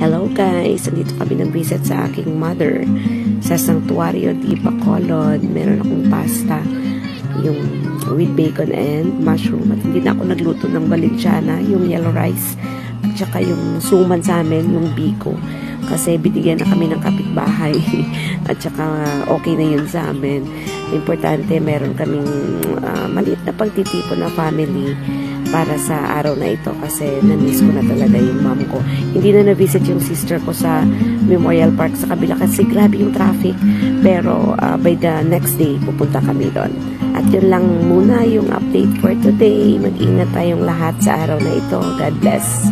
Hello guys! Andito kami ng visit sa aking mother sa Santuario di Bacolod. Meron akong pasta, yung with bacon and mushroom. At hindi na ako nagluto ng Valenciana, yung yellow rice. At saka yung suman sa amin, yung biko. Kasi binigyan na kami ng kapitbahay. At saka okay na yun sa amin. Importante, meron kaming maliit na pagtitipon na family para sa araw na ito kasi na-miss ko na talaga yung mom ko. Hindi na na-visit yung sister ko sa Memorial Park sa kabila kasi grabe yung traffic. Pero by the next day, pupunta kami doon. At yun lang muna yung update for today. Mag-ingat tayong lahat sa araw na ito. God bless.